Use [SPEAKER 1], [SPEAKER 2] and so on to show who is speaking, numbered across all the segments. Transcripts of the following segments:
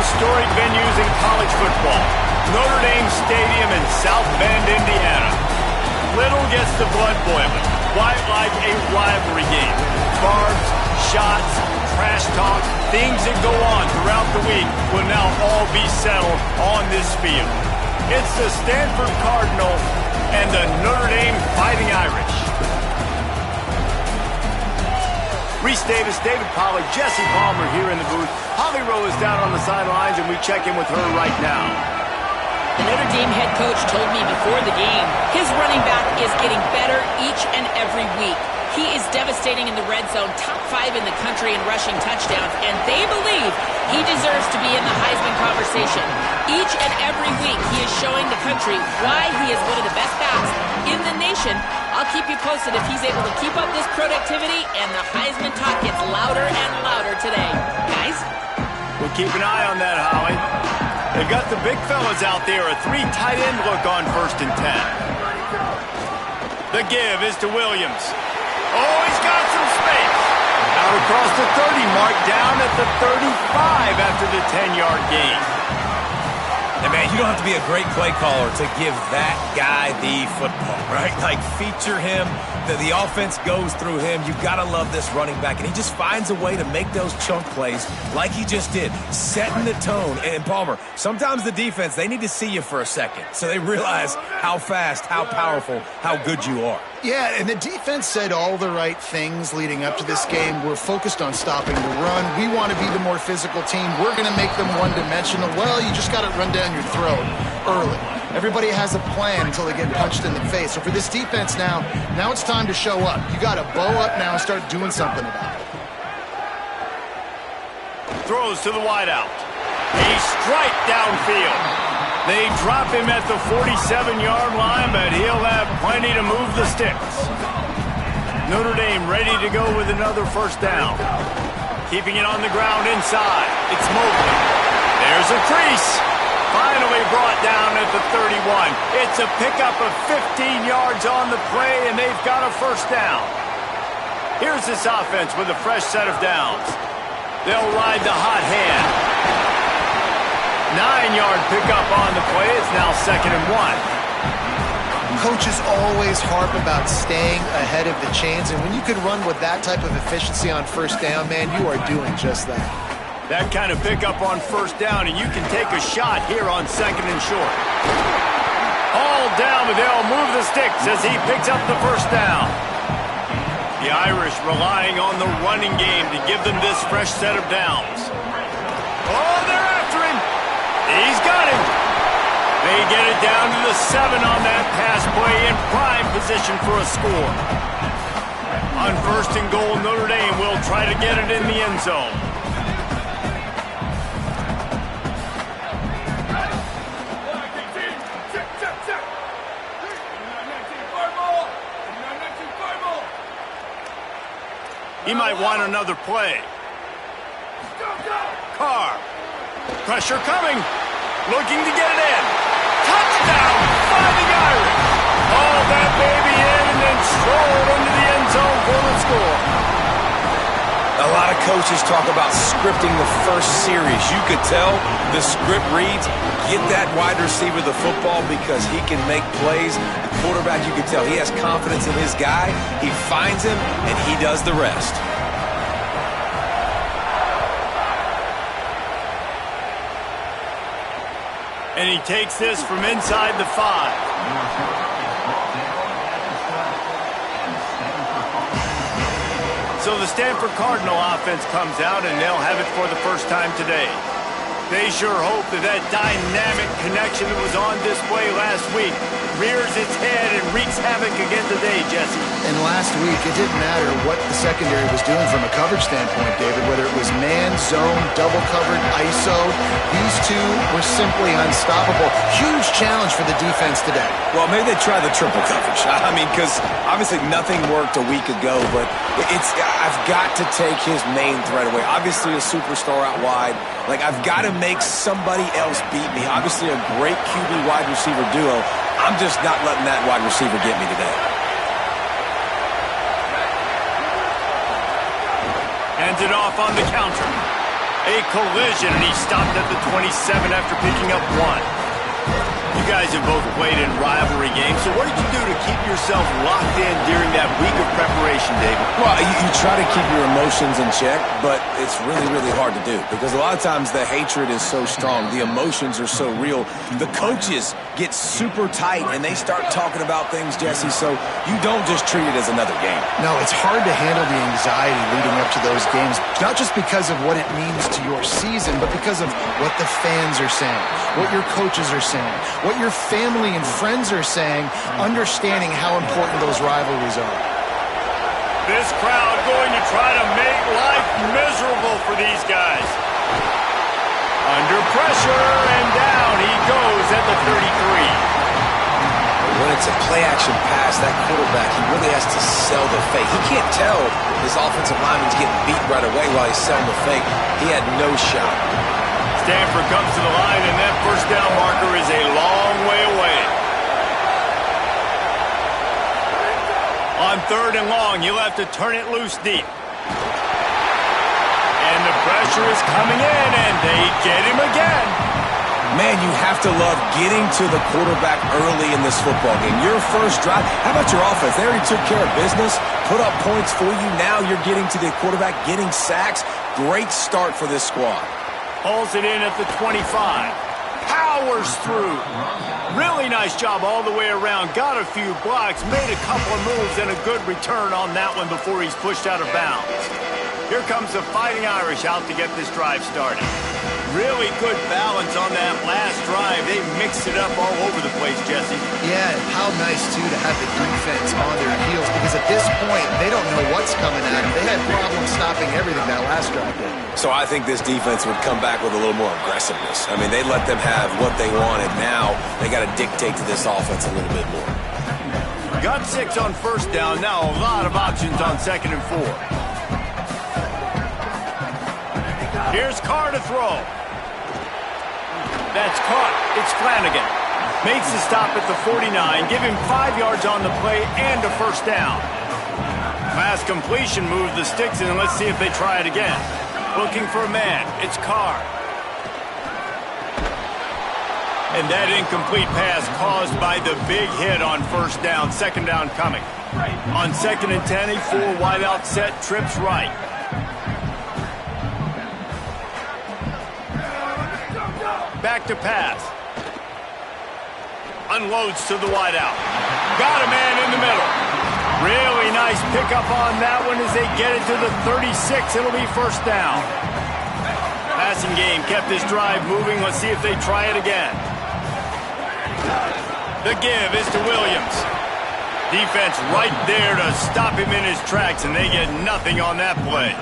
[SPEAKER 1] historic venues in college football. Notre Dame Stadium in South Bend, Indiana. Little gets the blood boiling. Quite like a rivalry game. Barbs, shots, trash talk, things that go on throughout the week will now all be settled on this field. It's the Stanford Cardinal and the Notre Dame Fighting Irish. Reese Davis, David Pollack, Jesse Palmer here in the booth. Holly Rowe is down on the sidelines, and we check in with her right now.
[SPEAKER 2] The Notre Dame head coach told me before the game his running back is getting better each and every week. He is devastating in the red zone, top 5 in the country in rushing touchdowns, and they believe he deserves to be in the Heisman conversation. Each and every week he is showing the country why he is one of the best backs in the nation. I'll keep you posted if he's able to keep up this productivity and the Heisman talk gets louder and louder today. Guys?
[SPEAKER 1] We'll keep an eye on that, Holly. They've got the big fellas out there, a 3 tight end look on 1st and 10. The give is to Williams. Oh, he's got some space. Out across the 30 mark, down at the 35 after the 10-yard gain.
[SPEAKER 3] And man, you don't have to be a great play caller to give that guy the football, right? Like, feature him. The offense goes through him. You've got to love this running back. And he just finds a way to make those chunk plays like he just did, setting the tone. And Palmer, sometimes the defense, they need to see you for a second so they realize how fast, how powerful, how good you are.
[SPEAKER 4] Yeah, and the defense said all the right things leading up to this game. We're focused on stopping the run. We want to be the more physical team. We're going to make them one-dimensional. Well, you just got to run down your throat early. Everybody has a plan until they get punched in the face. So for this defense now it's time to show up. You got to bow up now and start doing something about it.
[SPEAKER 1] Throws to the wideout. A strike downfield. They drop him at the 47-yard line, but he'll have plenty to move the sticks. Notre Dame ready to go with another 1st down. Keeping it on the ground inside. It's Mobley. There's a crease. Finally brought down at the 31. It's a pickup of 15 yards on the play, and they've got a 1st down. Here's this offense with a fresh set of downs. They'll ride the hot hand. 9-yard pickup on the play. It's now 2nd and 1.
[SPEAKER 4] Coaches always harp about staying ahead of the chains, and when you can run with that type of efficiency on 1st down, man, you are doing just that.
[SPEAKER 1] That kind of pickup on 1st down, and you can take a shot here on 2nd and short. All down, but they'll move the sticks as he picks up the 1st down. The Irish relying on the running game to give them this fresh set of downs. Oh, they're after him. He's got him. They get it down to the 7 on that pass play in prime position for a score. On 1st and goal, Notre Dame will try to get it in the end zone. He might want another play. Carr. Pressure coming. Looking to get it in. Touchdown! Fighting Irish. Haul that baby in and then stroll into the end zone for the score.
[SPEAKER 3] A lot of coaches talk about scripting the first series. You could tell the script reads, get that wide receiver the football because he can make plays. The quarterback, you can tell he has confidence in his guy. He finds him, and he does the rest.
[SPEAKER 1] And he takes this from inside the 5. So the Stanford Cardinal offense comes out, and they'll have it for the 1st time today. They sure hope that dynamic connection that was on display last week rears its head and wreaks havoc again today, Jesse.
[SPEAKER 4] And last week, it didn't matter what the secondary was doing from a coverage standpoint, David, whether it was man, zone, double covered, ISO. These two were simply unstoppable. Huge challenge for the defense today.
[SPEAKER 3] Well, maybe they try the triple coverage. I mean, because obviously nothing worked a week ago, but I've got to take his main threat away. Obviously a superstar out wide. Like, I've got to make somebody else beat me. Obviously a great QB wide receiver duo. I'm just not letting that wide receiver get me today.
[SPEAKER 1] Hands it off on the counter. A collision, and he stopped at the 27 after picking up 1. You guys have both played in rivalry games, so what did you do to keep yourself locked in during that week of preparation, David?
[SPEAKER 3] Well, you try to keep your emotions in check, but it's really, really hard to do because a lot of times the hatred is so strong. The emotions are so real. The coaches get super tight, and they start talking about things, Jesse, so you don't just treat it as another game.
[SPEAKER 4] No, it's hard to handle the anxiety leading up to those games, not just because of what it means to your season, but because of what the fans are saying, what your coaches are saying, what your family and friends are saying, understanding how important those rivalries are.
[SPEAKER 1] This crowd going to try to make life miserable for these guys. Under pressure, and down he goes at the 33.
[SPEAKER 3] When it's a play-action pass, that quarterback, he really has to sell the fake. He can't tell his offensive lineman's getting beat right away while he's selling the fake. He had no shot.
[SPEAKER 1] Stanford comes to the line, and that first down marker is a long way away. On 3rd and long, you'll have to turn it loose deep. And the pressure is coming in, and they get him again.
[SPEAKER 3] Man, you have to love getting to the quarterback early in this football game. Your first drive, how about your offense? They already took care of business, put up points for you. Now you're getting to the quarterback, getting sacks. Great start for this squad.
[SPEAKER 1] Hauls it in at the 25. Powers through. Really nice job all the way around. Got a few blocks, made a couple of moves, and a good return on that one before he's pushed out of bounds. Here comes the Fighting Irish out to get this drive started. Really good balance on that last drive. They mixed it up all over the place, Jesse.
[SPEAKER 4] Yeah, and how nice, too, to have the defense on their heels, because at this point, they don't know what's coming at them. They had problems stopping everything that last drive did.
[SPEAKER 3] So I think this defense would come back with a little more aggressiveness. I mean, they let them have what they wanted. Now they got to dictate to this offense a little bit more.
[SPEAKER 1] Got 6 on first down. Now a lot of options on 2nd and 4. Here's Carr to throw. That's caught. It's Flanagan. Makes the stop at the 49. Give him 5 yards on the play and a first down. Pass completion moves the sticks, and let's see if they try it again. Looking for a man. It's Carr. And that incomplete pass caused by the big hit on first down. 2nd down coming. On 2nd and 10, a 4 wide out set, trips right. Back to pass. Unloads to the wideout. Got a man in the middle. Really nice pickup on that one as they get it to the 36. It'll be first down. Passing game kept this drive moving. Let's see if they try it again. The give is to Williams. Defense right there to stop him in his tracks, and they get nothing on that play.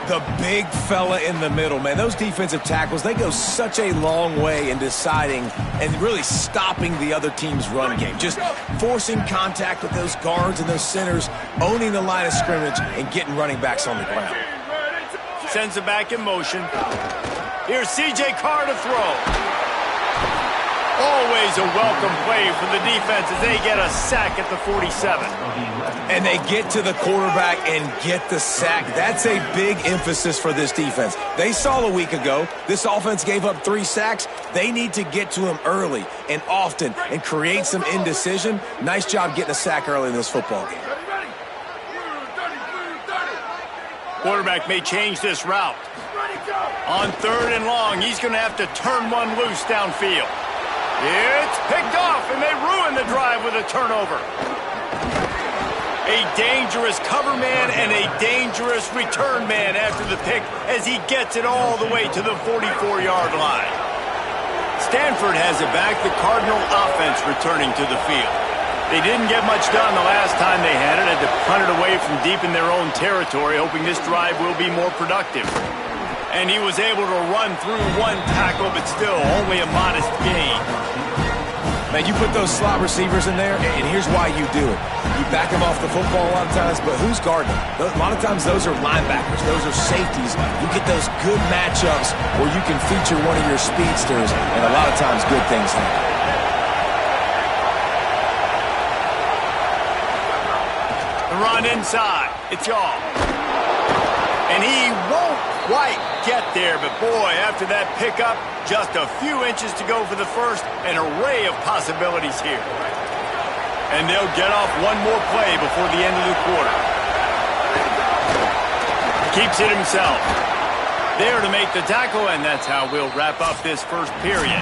[SPEAKER 3] The big fella in the middle, man. Those defensive tackles, they go such a long way in deciding and really stopping the other team's run game. Just forcing contact with those guards and those centers, owning the line of scrimmage, and getting running backs on the ground.
[SPEAKER 1] Sends it back in motion. Here's C.J. Carr to throw. Always a welcome play for the defense as they get a sack at the 47.
[SPEAKER 3] And they get to the quarterback and get the sack. That's a big emphasis for this defense. They saw a week ago, this offense gave up 3 sacks. They need to get to him early and often and create some indecision. Nice job getting a sack early in this football game.
[SPEAKER 1] Quarterback may change this route. On 3rd and long, he's going to have to turn one loose downfield. It's picked off, and they ruin the drive with a turnover. A dangerous cover man and a dangerous return man after the pick as he gets it all the way to the 44-yard line. Stanford has it back, the Cardinal offense returning to the field. They didn't get much done the last time they had it to punt it away from deep in their own territory, hoping this drive will be more productive. And he was able to run through 1 tackle, but still only a modest gain.
[SPEAKER 3] Man, you put those slot receivers in there, and here's why you do it. You back them off the football a lot of times, but who's guarding them? A lot of times those are linebackers. Those are safeties. You get those good matchups where you can feature one of your speedsters, and a lot of times good things happen.
[SPEAKER 1] The run inside. It's y'all. And he won't quite get there, but boy, after that pickup, just a few inches to go for the first, an array of possibilities here. And they'll get off one more play before the end of the quarter. Keeps it himself. There to make the tackle, and that's how we'll wrap up this first period.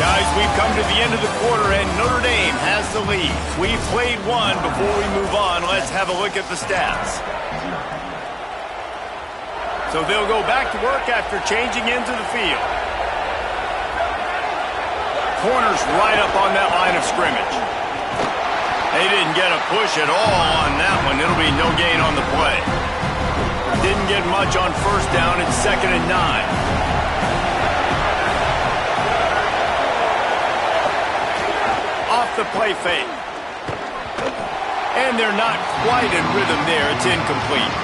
[SPEAKER 1] Guys, we've come to the end of the quarter, and Notre Dame has the lead. We've played one. Before we move on, let's have a look at the stats. So they'll go back to work after changing into the field. Corner's right up on that line of scrimmage. They didn't get a push at all on that one. It'll be no gain on the play. Didn't get much on first down. It's 2nd and 9. Off the play fake. And they're not quite in rhythm there. It's incomplete.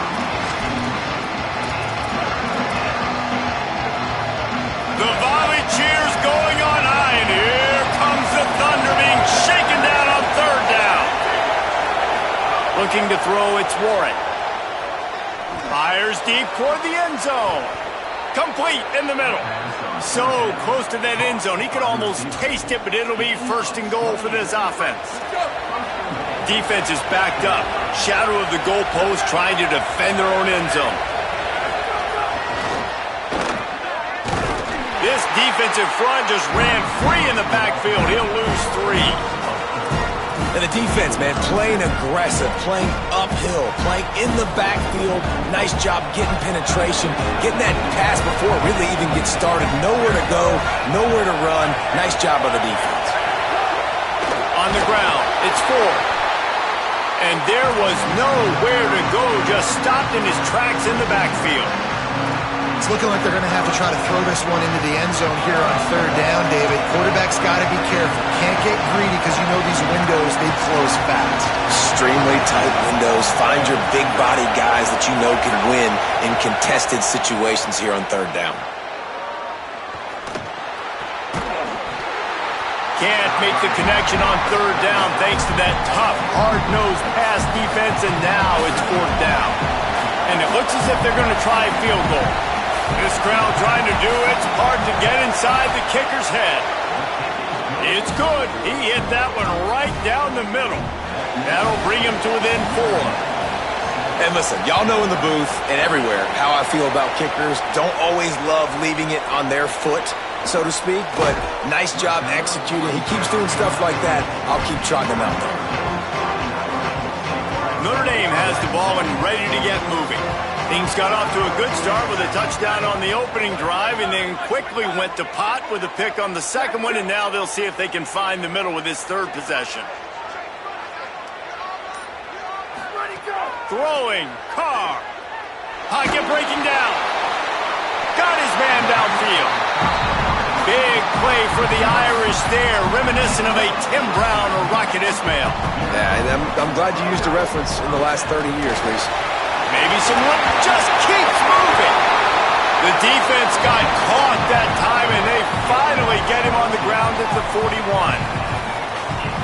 [SPEAKER 1] The volley cheers going on high, and here comes the Thunder being shaken down on 3rd down. Looking to throw, it's Warren. Fires deep toward the end zone. Complete in the middle. So close to that end zone, he could almost taste it, but it'll be 1st and goal for this offense. Defense is backed up. Shadow of the goalpost trying to defend their own end zone. This defensive front just ran free in the backfield. He'll lose 3.
[SPEAKER 3] And the defense, man, playing aggressive, playing uphill, playing in the backfield. Nice job getting penetration, getting that pass before it really even gets started. Nowhere to go, nowhere to run. Nice job by the defense.
[SPEAKER 1] On the ground, it's 4. And there was nowhere to go, just stopped in his tracks in the backfield.
[SPEAKER 4] It's looking like they're going to have to try to throw this one into the end zone here on 3rd down, David. Quarterback's got to be careful. Can't get greedy because you know these windows, they close fast.
[SPEAKER 3] Extremely tight windows. Find your big body guys that you know can win in contested situations here on 3rd down.
[SPEAKER 1] Can't make the connection on 3rd down thanks to that tough, hard-nosed pass defense, and now it's 4th down. And it looks as if they're going to try a field goal. This crowd trying to do its part to get inside the kicker's head. It's good. He hit that one right down the middle. That'll bring him to within 4.
[SPEAKER 3] And listen, y'all know in the booth and everywhere how I feel about kickers. Don't always love leaving it on their foot, so to speak, but nice job executing. He keeps doing stuff like that. I'll keep trotting him out there.
[SPEAKER 1] Notre Dame has the ball and ready to get moving. Things got off to a good start with a touchdown on the opening drive and then quickly went to pot with a pick on the second one, and now they'll see if they can find the middle with this 3rd possession. Throwing, Carr. Pocket breaking down. Got his man downfield. Big play for the Irish there, reminiscent of a Tim Brown or Rocket Ismail.
[SPEAKER 3] Yeah, and I'm glad you used a reference in the last 30 years, Reese.
[SPEAKER 1] Maybe someone just keeps moving. The defense got caught that time, and they finally get him on the ground at the 41.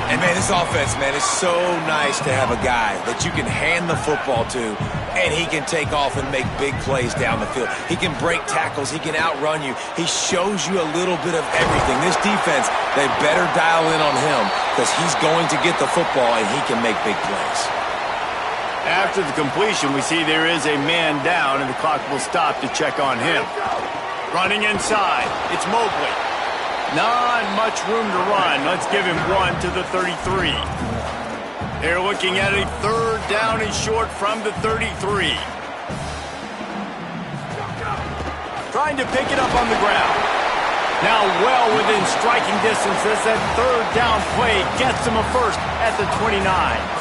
[SPEAKER 3] And, man, this offense, man, is so nice to have a guy that you can hand the football to, and he can take off and make big plays down the field. He can break tackles. He can outrun you. He shows you a little bit of everything. This defense, they better dial in on him because he's going to get the football, and he can make big plays.
[SPEAKER 1] After the completion, we see there is a man down, and the clock will stop to check on him. Running inside, it's Mobley. Not much room to run. Let's give him 1 to the 33. They're looking at a 3rd down and short from the 33. Trying to pick it up on the ground. Now well within striking distance as that 3rd down play gets him a first at the 29.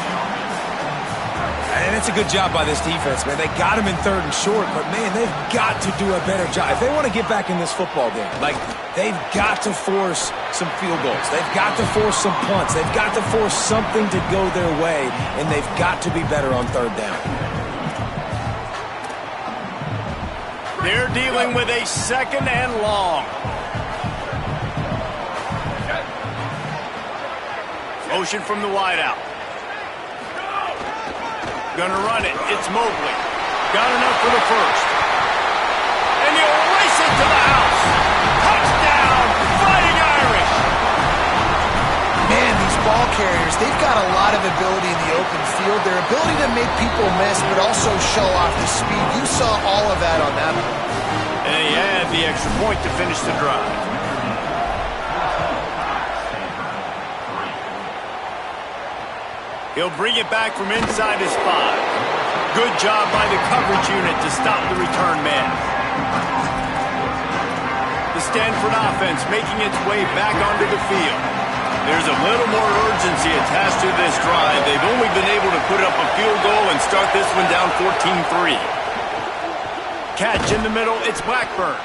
[SPEAKER 3] And it's a good job by this defense, man. They got him in 3rd and short, but, man, they've got to do a better job. If they want to get back in this football game, like, they've got to force some field goals. They've got to force some punts. They've got to force something to go their way, and they've got to be better on 3rd down.
[SPEAKER 1] They're dealing with a 2nd and long. Motion from the wideout. Gonna run it. It's Mobley. got enough for the first. And he'll race it to the house. Touchdown, Fighting Irish.
[SPEAKER 4] Man, these ball carriers, they've got a lot of ability in the open field. Their ability to make people miss, but also show off the speed. You saw all of that on that one.
[SPEAKER 1] And he had the extra point to finish the drive. He'll bring it back from inside his 5. Good job by the coverage unit to stop the return man. The Stanford offense making its way back onto the field. There's a little more urgency attached to this drive. They've only been able to put up a field goal and start this one down 14-3. Catch in the middle, it's Blackburn.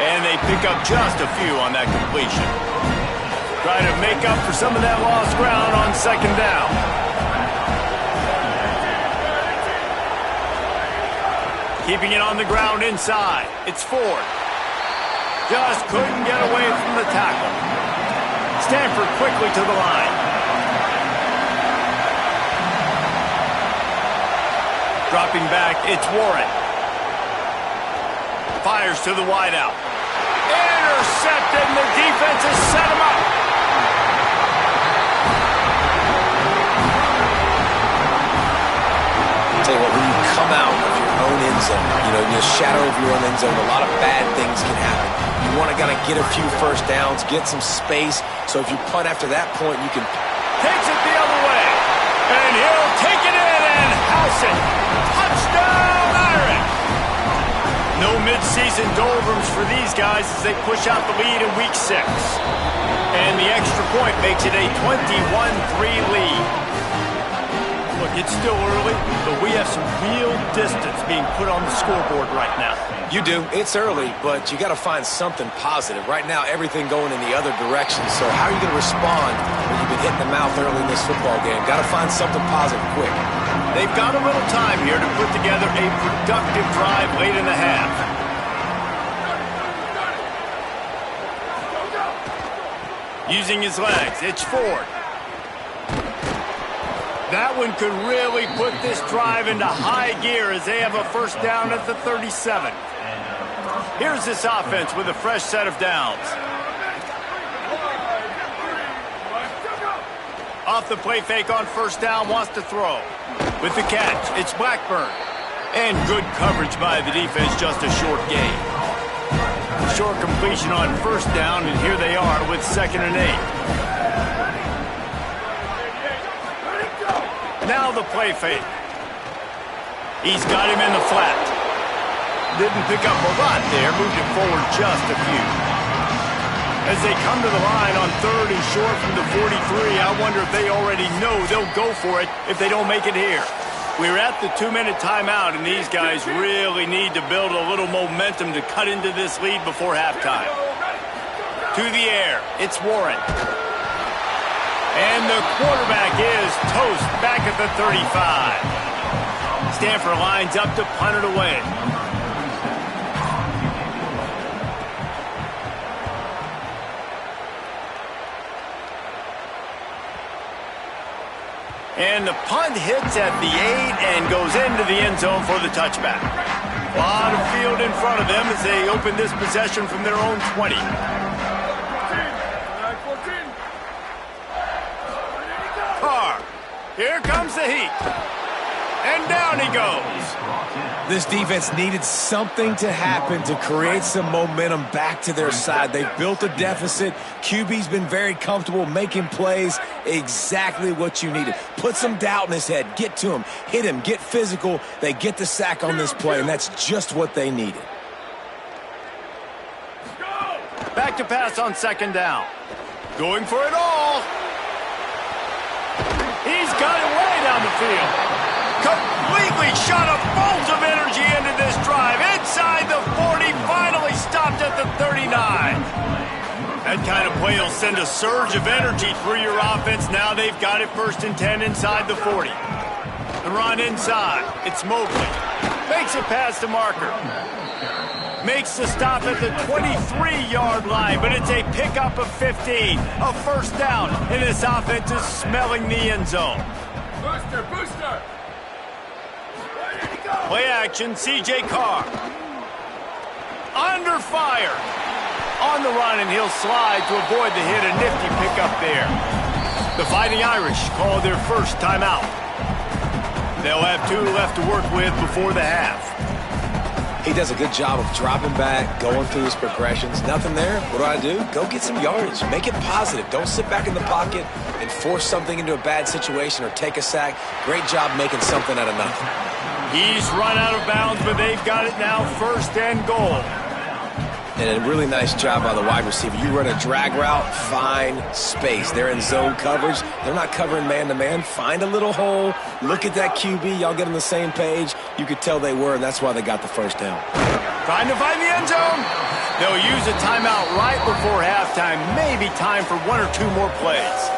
[SPEAKER 1] And they pick up just a few on that completion. Try to make up for some of that lost ground on second down. Keeping it on the ground inside. It's Ford. Just couldn't get away from the tackle. Stanford quickly to the line. Dropping back, it's Warren. Fires to the wideout. Intercepted, and the defense has set him up.
[SPEAKER 3] Tell you what, when you come out of your own end zone, in the shadow of your own end zone, a lot of bad things can happen. You want to kind of get a few first downs, get some space, so if you punt after that point, you can...
[SPEAKER 1] Takes it the other way, and he'll take it in and house it. Touchdown, Irish! No mid-season doldrums for these guys as they push out the lead in Week 6. And the extra point makes it a 21-3 lead. Look, it's still early, but we have some real distance being put on the scoreboard right now.
[SPEAKER 3] You do. It's early, but you got to find something positive. Right now, everything going in the other direction. So how are you going to respond when you've been hitting the mouth early in this football game? Got to find something positive quick.
[SPEAKER 1] They've got a little time here to put together a productive drive late in the half. Using his legs, it's Ford. That one could really put this drive into high gear as they have a first down at the 37. Here's this offense with a fresh set of downs. Off the play fake on first down, wants to throw. With the catch, it's Blackburn. And good coverage by the defense, just a short gain. Short completion on first down, and here they are with 2nd and 8. Now the play fake. He's got him in the flat. Didn't pick up a lot there, moved it forward just a few. As they come to the line on 3rd and short from the 43, I wonder if they already know they'll go for it if they don't make it here. We're at the 2-minute timeout, and these guys really need to build a little momentum to cut into this lead before halftime. To the air, it's Warren. And the quarterback is toast back at the 35. Stanford lines up to punt it away. And the punt hits at the 8 and goes into the end zone for the touchback. A lot of field in front of them as they open this possession from their own 20. Carr, here comes the heat. And down he goes.
[SPEAKER 3] This defense needed something to happen to create some momentum back to their side. They've built a deficit. QB's been very comfortable making plays. Exactly what you needed. Put some doubt in his head. Get to him. Hit him. Get physical. They get the sack on this play, and that's just what they needed.
[SPEAKER 1] Back to pass on 2nd down. Going for it all. He's got it way down the field. Completely shot a bolt of energy into this drive. Inside the 40, finally stopped at the 39. That kind of play will send a surge of energy through your offense. Now they've got it 1st and 10 inside the 40. The run inside. It's Mobley. Makes a pass to Marker. Makes the stop at the 23-yard line, but it's a pickup of 15. A first down, and this offense is smelling the end zone.
[SPEAKER 5] Booster, booster! Ready to go!
[SPEAKER 1] Play action, C.J. Carr. Under fire. On the run, and he'll slide to avoid the hit. A nifty pickup there. The Fighting Irish call their first timeout. They'll have 2 left to work with before the half.
[SPEAKER 3] He does a good job of dropping back, going through his progressions. Nothing there. What do? Go get some yardage. Make it positive. Don't sit back in the pocket and force something into a bad situation or take a sack. Great job making something out of nothing.
[SPEAKER 1] He's run out of bounds, but they've got it now, 1st and goal.
[SPEAKER 3] And a really nice job by the wide receiver. You run a drag route, find space. They're in zone coverage. They're not covering man-to-man. Find a little hole. Look at that QB. Y'all get on the same page. You could tell they were, and that's why they got the first down.
[SPEAKER 1] Trying to find the end zone. They'll use a timeout right before halftime. Maybe time for 1 or 2 more plays.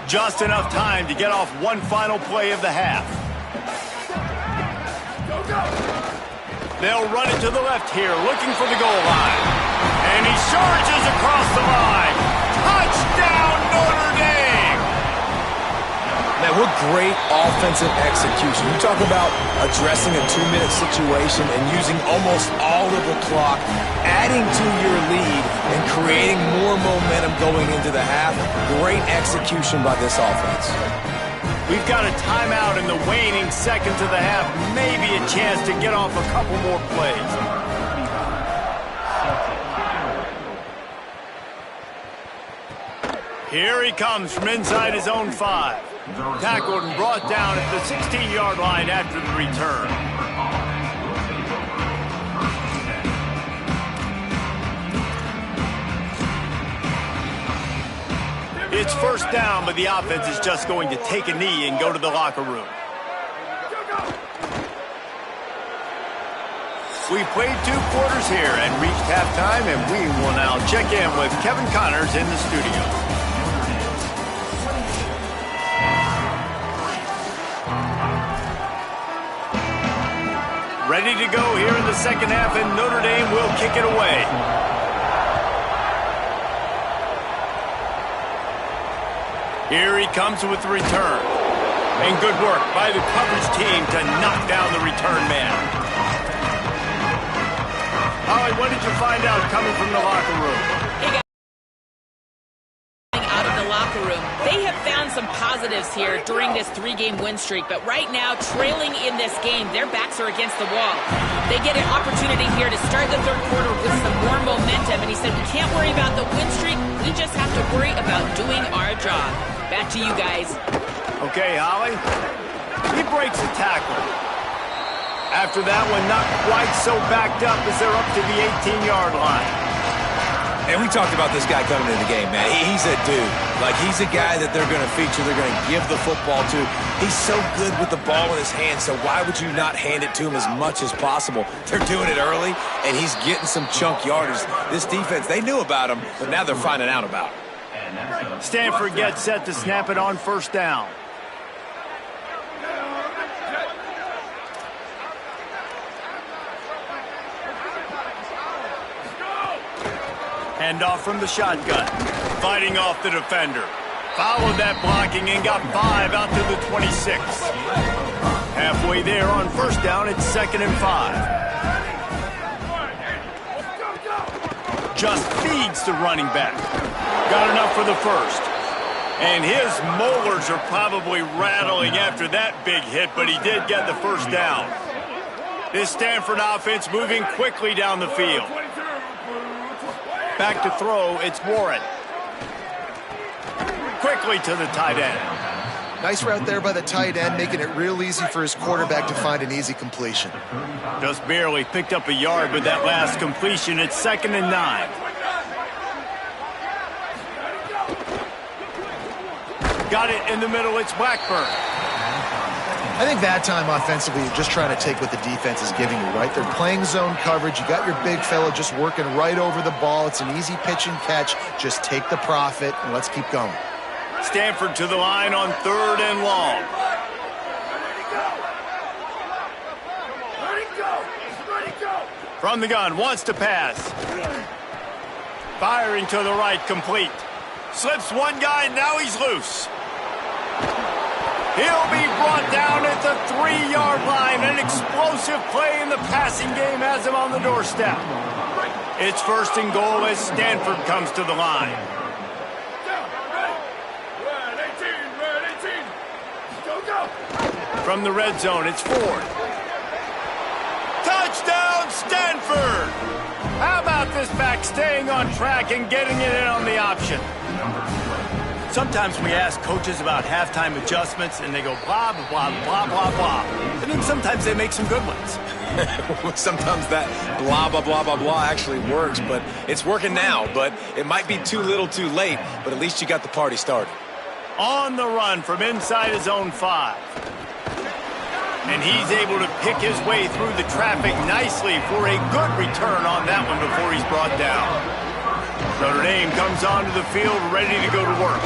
[SPEAKER 1] Just enough time to get off one final play of the half. They'll run it to the left here, looking for the goal line. And he charges across the line. Touchdown, Notre Dame!
[SPEAKER 3] Man, what great offensive execution. You talk about addressing a 2-minute situation and using almost all of the clock, adding to your lead, and creating more momentum going into the half. Great execution by this offense.
[SPEAKER 1] We've got a timeout in the waning seconds of the half. Maybe a chance to get off a couple more plays. Here he comes from inside his own 5. Tackled and brought down at the 16-yard line after the return. It's 1st down, but the offense is just going to take a knee and go to the locker room. We played 2 quarters here and reached halftime, and we will now check in with Kevin Connors in the studio. Ready to go here in the second half, and Notre Dame will kick it away. Here he comes with the return. And good work by the coverage team to knock down the return man. Holly, what did you find out coming from the locker room?
[SPEAKER 2] Out of the locker room. They have found some positives here during this 3-game win streak, but right now, trailing in this game, their backs are against the wall. They get an opportunity here to start the 3rd quarter with some more momentum, and he said, we can't worry about the win streak, we just have to worry about doing our job. Back to you guys.
[SPEAKER 1] Okay, Holly. He breaks a tackle. After that one, not quite so backed up as they're up to the 18-yard line.
[SPEAKER 3] And we talked about this guy coming into the game, man. He's a dude. Like, he's a guy that they're going to feature, they're going to give the football to. He's so good with the ball in his hand, so why would you not hand it to him as much as possible? They're doing it early, and he's getting some chunk yardage. This defense, they knew about him, but now they're finding out about him.
[SPEAKER 1] Stanford gets set to snap it on 1st down. Handoff from the shotgun. Fighting off the defender. Followed that blocking and got 5 out to the 26. Halfway there on 1st down, it's 2nd and 5. Just feeds the running back. Got enough for the 1st. And his molars are probably rattling after that big hit, but he did get the 1st down. This Stanford offense moving quickly down the field. Back to throw, it's Warren. Quickly to the tight end.
[SPEAKER 4] Nice route there by the tight end, making it real easy for his quarterback to find an easy completion.
[SPEAKER 1] Just barely picked up a yard with that last completion. It's 2nd and 9. Got it in the middle, it's Blackburn.
[SPEAKER 4] I think that time offensively, you're just trying to take what the defense is giving you, right? They're playing zone coverage. You got your big fella just working right over the ball. It's an easy pitch and catch. Just take the profit, and let's keep going.
[SPEAKER 1] Stanford to the line on 3rd and long. From the gun, wants to pass. Firing to the right, complete. Slips one guy, now he's loose. He'll be brought down at the 3-yard line. An explosive play in the passing game has him on the doorstep. It's 1st and goal as Stanford comes to the line. From the red zone, it's Ford. Touchdown, Stanford! How about this back staying on track and getting it in on the option? Sometimes we ask coaches about halftime adjustments, and they go blah, blah, blah, blah, blah, blah. And then sometimes they make some good ones.
[SPEAKER 3] Sometimes that blah, blah, blah, blah, blah actually works, but it's working now. But it might be too little too late, but at least you got the party started.
[SPEAKER 1] On the run from inside his own 5. And he's able to pick his way through the traffic nicely for a good return on that one before he's brought down. Notre Dame comes onto the field ready to go to work.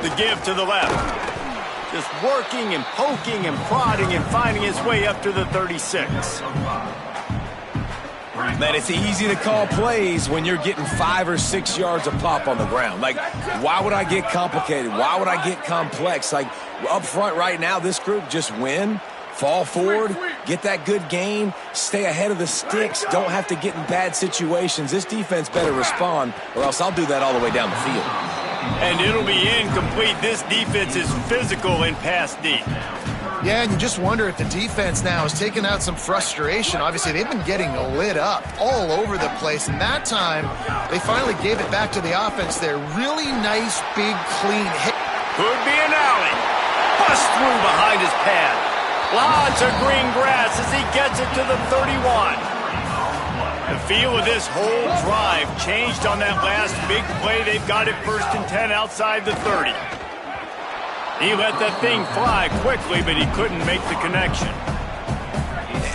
[SPEAKER 1] The give to the left. Just working and poking and prodding and finding his way up to the 36.
[SPEAKER 3] Man, it's easy to call plays when you're getting 5 or 6 yards of pop on the ground. Like, why would I get complicated? Why would I get complex? Like, up front right now, this group just win, fall forward, get that good gain, stay ahead of the sticks, don't have to get in bad situations. This defense better respond, or else I'll do that all the way down the field.
[SPEAKER 1] And it'll be incomplete. This defense is physical in pass deep.
[SPEAKER 4] Yeah, and you just wonder if the defense now is taking out some frustration. Obviously, they've been getting lit up all over the place, and that time, they finally gave it back to the offense there. Really nice, big, clean hit.
[SPEAKER 1] Could be an alley. Bust through behind his pad. Lots of green grass as he gets it to the 31. The feel of this whole drive changed on that last big play. They've got it 1st and 10 outside the 30. He let that thing fly quickly, but he couldn't make the connection.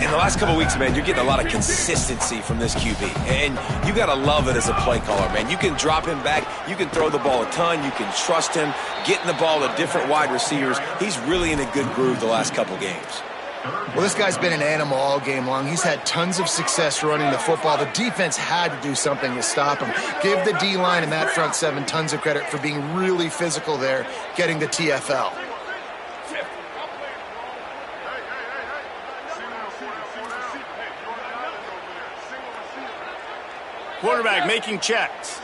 [SPEAKER 3] In the last couple of weeks, man, you're getting a lot of consistency from this QB. And you got to love it as a play caller, man. You can drop him back. You can throw the ball a ton. You can trust him, getting the ball to different wide receivers. He's really in a good groove the last couple games.
[SPEAKER 4] Well, this guy's been an animal all game long. He's had tons of success running the football. The defense had to do something to stop him. Give the D-line and that front 7 tons of credit for being really physical there, getting the TFL.
[SPEAKER 1] Quarterback making checks.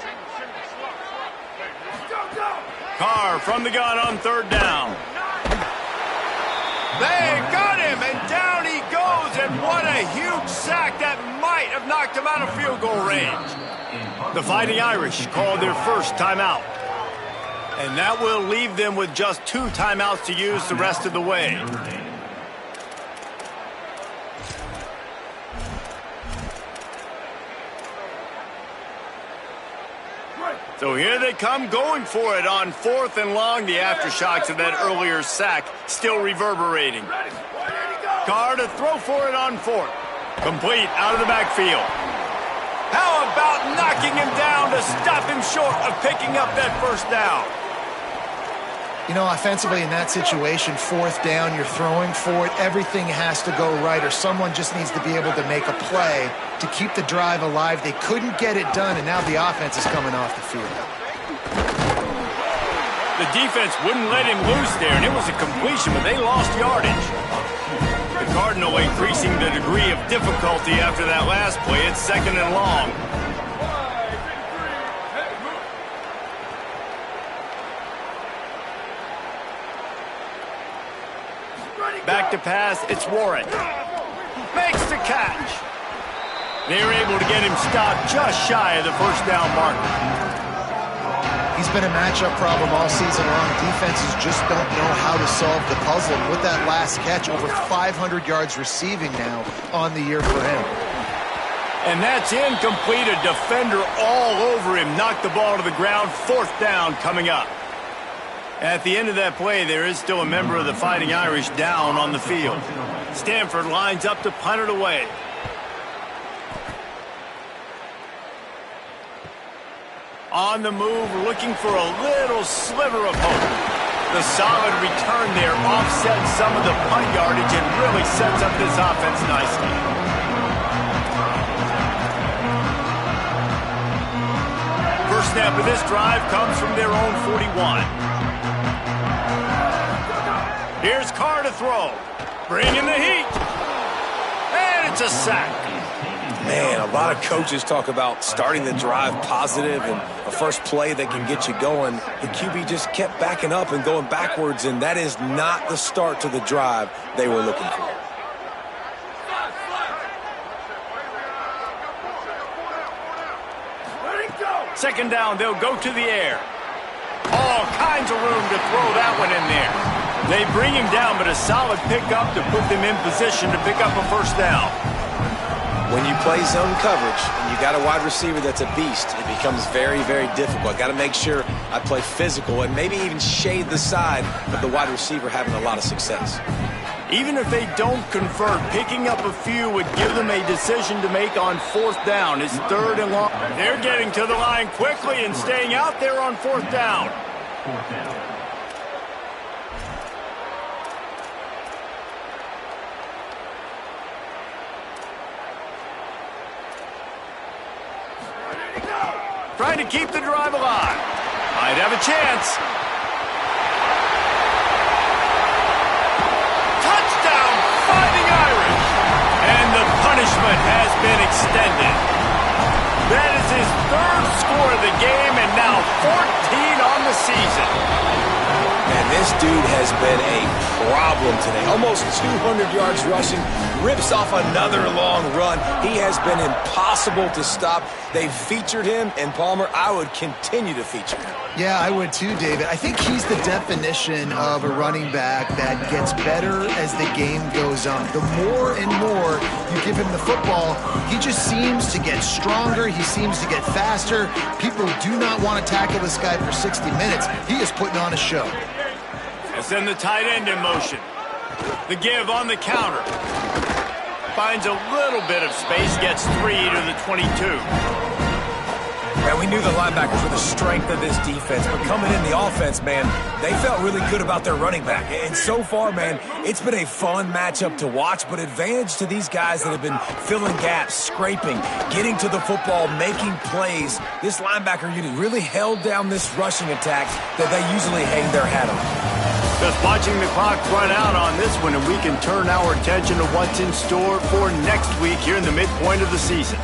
[SPEAKER 1] Carr from the gun on 3rd down. They got him, and down he goes, and what a huge sack that might have knocked him out of field goal range. The Fighting Irish called their first timeout, and that will leave them with just 2 timeouts to use the rest of the way. So here they come going for it on 4th and long. The aftershocks of that earlier sack still reverberating. Carr to throw for it on 4th. Complete out of the backfield. How about knocking him down to stop him short of picking up that 1st down?
[SPEAKER 4] You know, offensively in that situation, 4th down, you're throwing for it. Everything has to go right, or someone just needs to be able to make a play to keep the drive alive. They couldn't get it done, and now the offense is coming off the field.
[SPEAKER 1] The defense wouldn't let him loose there, and it was a completion, but they lost yardage. The Cardinal increasing the degree of difficulty after that last play. It's 2nd and long. Back to pass, it's Warren. Makes the catch. They're able to get him stopped just shy of the 1st down marker.
[SPEAKER 4] He's been a matchup problem all season long. Defenses just don't know how to solve the puzzle. With that last catch, over 500 yards receiving now on the year for him.
[SPEAKER 1] And that's incomplete. A defender all over him. Knocked the ball to the ground. 4th down coming up. At the end of that play, there is still a member of the Fighting Irish down on the field. Stanford lines up to punt it away. On the move, looking for a little sliver of hope. The solid return there offsets some of the punt yardage and really sets up this offense nicely. snap of this drive comes from their own 41. Here's Carr to throw. Bringing the heat. And it's a sack.
[SPEAKER 3] Man, a lot of coaches talk about starting the drive positive and a first play that can get you going. The QB just kept backing up and going backwards, and that is not the start to the drive they were looking for.
[SPEAKER 1] Second down, they'll go to the air. All kinds of room to throw that one in there. They bring him down, but a solid pickup to put them in position to pick up a first down.
[SPEAKER 3] When you play zone coverage and you got a wide receiver that's a beast, it becomes very, very difficult. I got to make sure I play physical and maybe even shade the side of the wide receiver having a lot of success.
[SPEAKER 1] Even if they don't convert, picking up a few would give them a decision to make on fourth down. It's third and long. They're getting to the line quickly and staying out there on fourth down. Trying to keep the drive alive. Might have a chance. Touchdown, Fighting Irish. And the punishment has been extended. That is his third score of the game and now 14 on the season.
[SPEAKER 3] And this dude has been a problem today. Almost 200 yards rushing, rips off another long run. He has been impossible to stop. They've featured him, and Palmer, I would continue to feature him.
[SPEAKER 4] Yeah, I would too, David. I think he's the definition of a running back that gets better as the game goes on. The more and more you give him the football, he just seems to get stronger. He seems to get faster. People do not want to tackle this guy for 60 minutes. He is putting on a show.
[SPEAKER 1] And send the tight end in motion. The give on the counter. Finds a little bit of space, gets 3 to the 22.
[SPEAKER 3] Man, we knew the linebackers were the strength of this defense, but coming in the offense, man, they felt really good about their running back. And so far, man, it's been a fun matchup to watch, but advantage to these guys that have been filling gaps, scraping, getting to the football, making plays. This linebacker unit really held down this rushing attack that they usually hang their hat on.
[SPEAKER 1] Just watching the clock run out on this one, and we can turn our attention to what's in store for next week here in the midpoint of the season.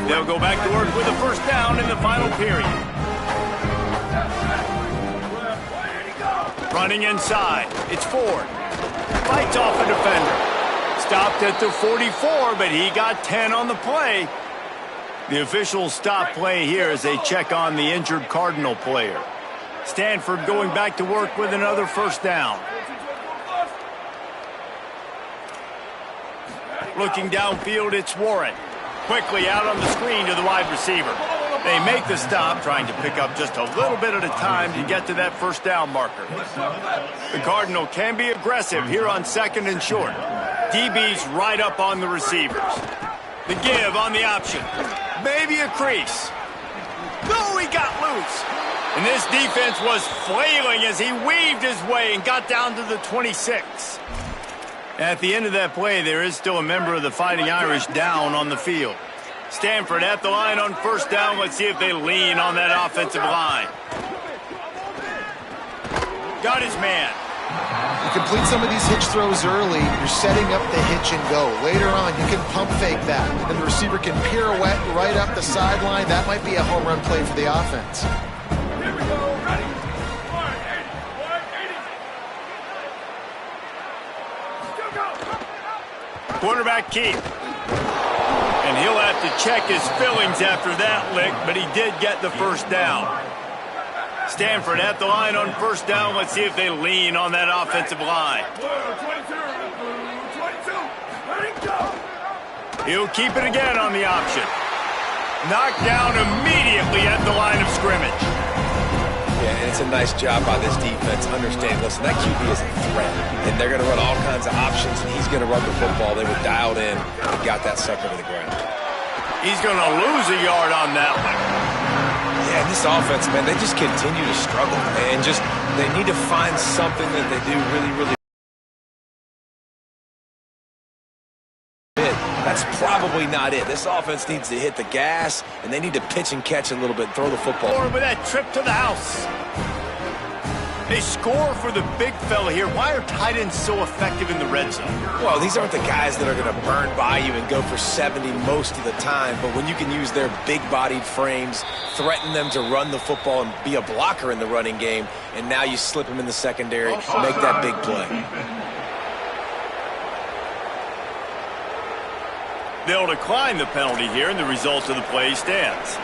[SPEAKER 1] They'll go back to work with a first down in the final period. Running inside. It's Ford. Fights off a defender. Stopped at the 44, but he got 10 on the play. The officials stop play here as they check on the injured Cardinal player. Stanford going back to work with another first down. Looking downfield, it's Warren. Quickly out on the screen to the wide receiver. They make the stop, trying to pick up just a little bit at a time to get to that first down marker. The Cardinal can be aggressive here on second and short. DB's right up on the receivers. The give on the option. Maybe a crease. No, he got loose. And this defense was flailing as he weaved his way and got down to the 26. At the end of that play, there is still a member of the Fighting Irish down on the field. Stanford at the line on first down. Let's see if they lean on that offensive line. Got his man.
[SPEAKER 4] You complete some of these hitch throws early, you're setting up the hitch and go. Later on, you can pump fake that, and the receiver can pirouette right up the sideline. That might be a home run play for the offense.
[SPEAKER 5] Here we go, ready. 180.
[SPEAKER 1] Quarterback keep. And he'll have to check his fillings after that lick, but he did get the first down. Stanford at the line on first down. Let's see if they lean on that offensive line.
[SPEAKER 5] 22, ready, go.
[SPEAKER 1] He'll keep it again on the option. Knocked down immediately at the line of scrimmage.
[SPEAKER 3] Yeah, and it's a nice job by this defense. Understand, listen, that QB is a threat, and they're going to run all kinds of options, and he's going to run the football. They were dialed in and got that sucker to the ground.
[SPEAKER 1] He's going to lose a yard on that one.
[SPEAKER 3] Yeah, this offense, man, they just continue to struggle, and just they need to find something that they do really, really probably not it. This offense needs to hit the gas, and they need to pitch and catch a little bit and throw the football.
[SPEAKER 1] With that trip to the house. They score for the big fella here. Why are tight ends so effective in the red zone?
[SPEAKER 3] Well, these aren't the guys that are going to burn by you and go for 70 most of the time, but when you can use their big-bodied frames, threaten them to run the football and be a blocker in the running game, and now you slip them in the secondary, make that big play.
[SPEAKER 1] They'll decline the penalty here, and the result of the play stands.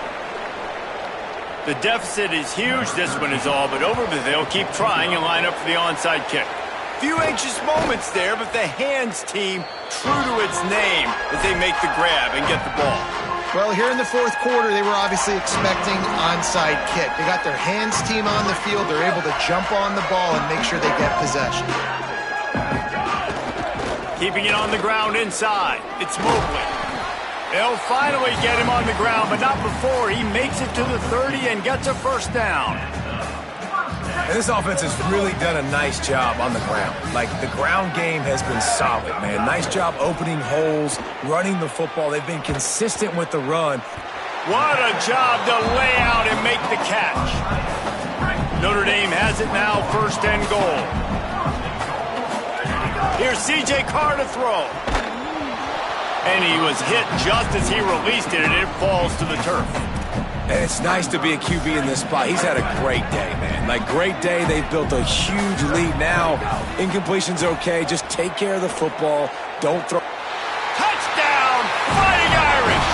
[SPEAKER 1] The deficit is huge, this one is all but over, but they'll keep trying and line up for the onside kick. Few anxious moments there, but the hands team, true to its name, as they make the grab and get the ball.
[SPEAKER 4] Well, here in the fourth quarter, they were obviously expecting onside kick. They got their hands team on the field. They're able to jump on the ball and make sure they get possession.
[SPEAKER 1] Keeping it on the ground inside. It's Mobley. They'll finally get him on the ground, but not before he makes it to the 30 and gets a first down.
[SPEAKER 3] And this offense has really done a nice job on the ground. Like, the ground game has been solid, man. Nice job opening holes, running the football. They've been consistent with the run.
[SPEAKER 1] What a job to lay out and make the catch. Notre Dame has it now, first and goal. Here's C.J. Carr to throw. And he was hit just as he released it, and it falls to the turf.
[SPEAKER 3] And it's nice to be a QB in this spot. He's had a great day, man. Like, great day. They've built a huge lead now. Incompletion's okay. Just take care of the football. Don't throw.
[SPEAKER 1] Touchdown, Fighting Irish.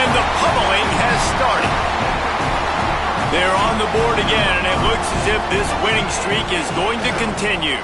[SPEAKER 1] And the pummeling has started. They're on the board again, and it looks as if this winning streak is going to continue.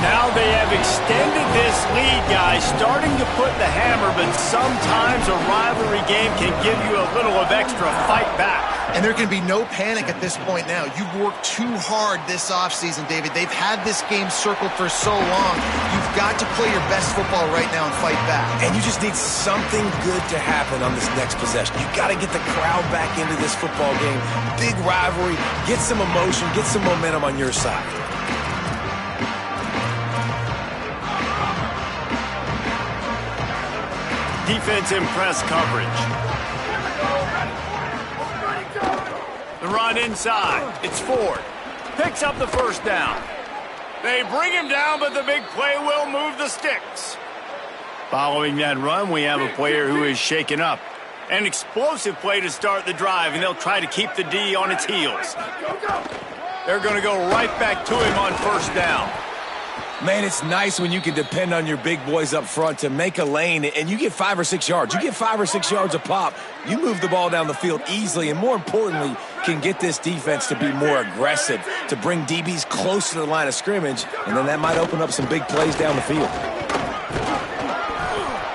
[SPEAKER 1] Now they have extended this lead, guys, starting to put the hammer, but sometimes a rivalry game can give you a little of extra fight back.
[SPEAKER 4] And there can be no panic at this point now. You've worked too hard this offseason, David. They've had this game circled for so long. You've got to play your best football right now and fight back.
[SPEAKER 3] And you just need something good to happen on this next possession. You got to get the crowd back into this football game. Big rivalry. Get some emotion. Get some momentum on your side.
[SPEAKER 1] Defense in press coverage. The run inside. It's Ford. Picks up the first down. They bring him down, but the big play will move the sticks. Following that run, we have a player who is shaken up. An explosive play to start the drive, and they'll try to keep the D on its heels. They're going to go right back to him on first down.
[SPEAKER 3] Man, it's nice when you can depend on your big boys up front to make a lane, and you get 5 or 6 yards. You get 5 or 6 yards a pop. You move the ball down the field easily, and more importantly, can get this defense to be more aggressive, to bring DBs close to the line of scrimmage, and then that might open up some big plays down the field.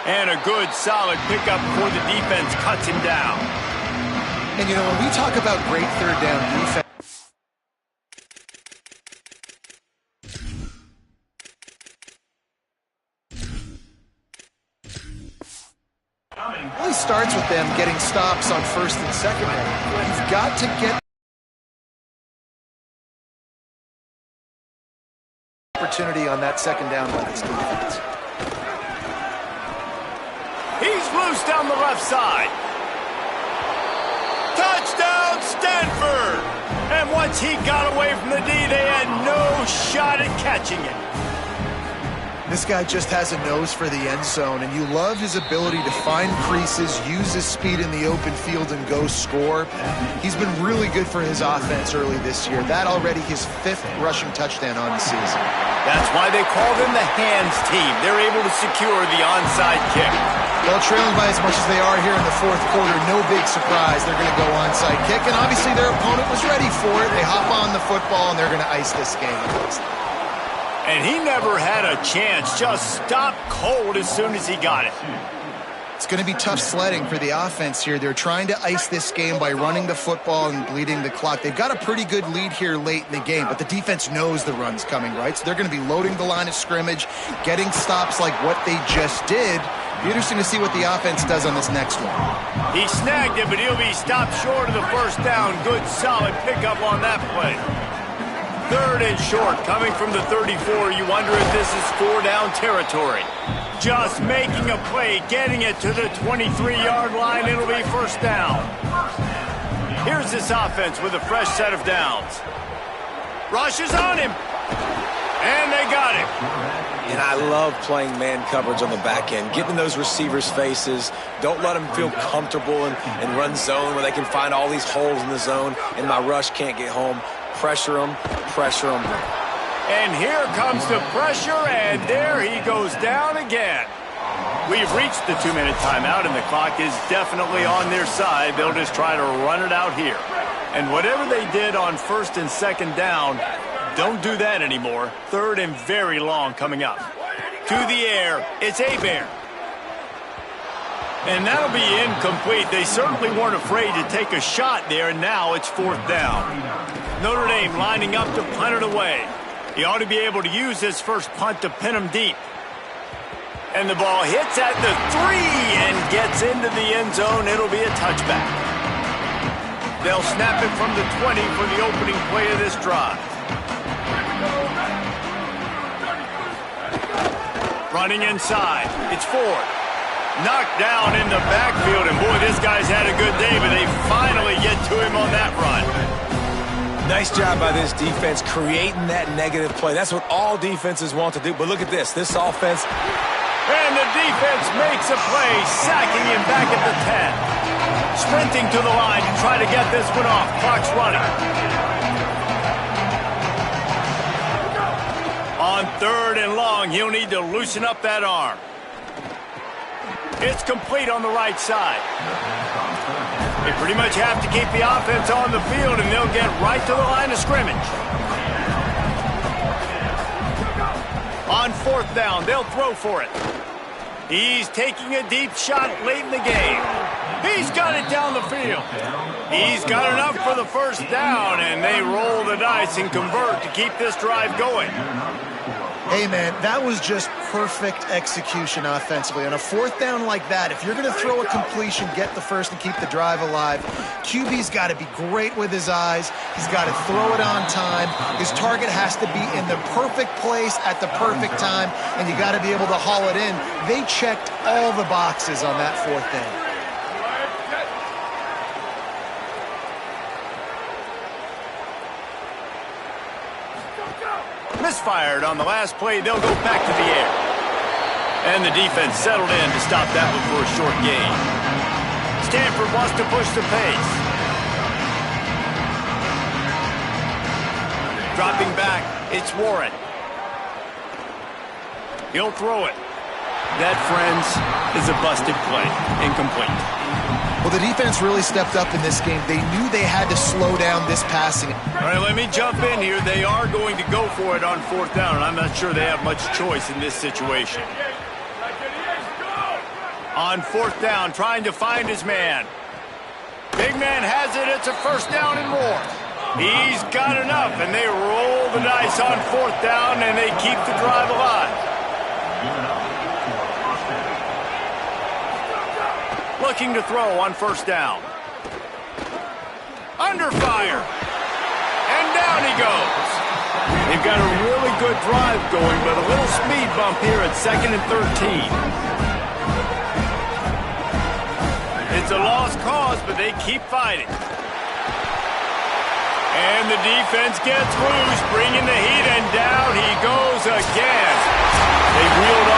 [SPEAKER 1] And a good, solid pickup before the defense cuts him down.
[SPEAKER 4] And, you know, when we talk about great third down defense, it really starts with them getting stops on first and second down. You've got to get opportunity on that second down by this defense.
[SPEAKER 1] He's loose down the left side. Touchdown, Stanford! And once he got away from the D, they had no shot at catching it.
[SPEAKER 4] This guy just has a nose for the end zone, and you love his ability to find creases, use his speed in the open field, and go score. He's been really good for his offense early this year. That already his 5th rushing touchdown on the season.
[SPEAKER 1] That's why they call them the hands team. They're able to secure the onside kick.
[SPEAKER 4] Well, trailing by as much as they are here in the fourth quarter, no big surprise. They're going to go onside kick, and obviously their opponent was ready for it. They hop on the football, and they're going to ice this game.
[SPEAKER 1] And he never had a chance, just stopped cold as soon as he got it.
[SPEAKER 4] It's going to be tough sledding for the offense here. They're trying to ice this game by running the football and bleeding the clock. They've got a pretty good lead here late in the game, but the defense knows the run's coming, right? So they're going to be loading the line of scrimmage, getting stops like what they just did. Be interesting to see what the offense does on this next one.
[SPEAKER 1] He snagged it, but he'll be stopped short of the first down. Good, solid pickup on that play. 3rd and short, coming from the 34. You wonder if this is 4-down territory. just making a play, getting it to the 23-yard line. It'll be first down. Here's this offense with a fresh set of downs. Rush is on him. And they got him.
[SPEAKER 3] And I love playing man coverage on the back end, getting in those receivers' faces. Don't let them feel comfortable and run zone where they can find all these holes in the zone and my rush can't get home. Pressure them, pressure them.
[SPEAKER 1] And here comes the pressure, and there he goes down again. We've reached the 2-minute timeout, and the clock is definitely on their side. They'll just try to run it out here. And whatever they did on first and second down, don't do that anymore. Third and very long coming up. To the air, it's Hebert. And that'll be incomplete. They certainly weren't afraid to take a shot there, and now it's fourth down. Notre Dame lining up to punt it away. He ought to be able to use his first punt to pin him deep. And the ball hits at the 3 and gets into the end zone. It'll be a touchback. They'll snap it from the 20 for the opening play of this drive. Running inside. It's Ford. Knocked down in the backfield. And boy, this guy's had a good day, but they finally get to him on that run.
[SPEAKER 3] Nice job by this defense creating that negative play. That's what all defenses want to do. But look at this. This offense.
[SPEAKER 1] And the defense makes a play, sacking him back at the 10. Sprinting to the line to try to get this one off. Clock's running. On third and long, he'll need to loosen up that arm. It's complete on the right side. They pretty much have to keep the offense on the field, and they'll get right to the line of scrimmage. On fourth down, they'll throw for it. He's taking a deep shot late in the game. He's got it down the field. He's got enough for the first down, and they roll the dice and convert to keep this drive going.
[SPEAKER 4] Hey, man, that was just perfect execution offensively. On a fourth down like that, if you're going to throw a completion, get the first and keep the drive alive, QB's got to be great with his eyes. He's got to throw it on time. His target has to be in the perfect place at the perfect time, and you got to be able to haul it in. They checked all the boxes on that fourth down.
[SPEAKER 1] Misfired on the last play. They'll go back to the air. And the defense settled in to stop that one for a short gain. Stanford wants to push the pace. Dropping back, it's Warren. He'll throw it. That, friends, is a busted play. Incomplete.
[SPEAKER 4] Well, the defense really stepped up in this game. They knew they had to slow down this passing.
[SPEAKER 1] All right, let me jump in here. They are going to go for it on fourth down, and I'm not sure they have much choice in this situation. On fourth down, trying to find his man. Big man has it. It's a first down and more. He's got enough, and they roll the dice on fourth down, and they keep the drive alive. Looking to throw on first down. Under fire. And down he goes. They've got a really good drive going, but a little speed bump here at 2nd and 13. It's a lost cause, but they keep fighting. And the defense gets loose, bringing the heat, and down he goes again. They reeled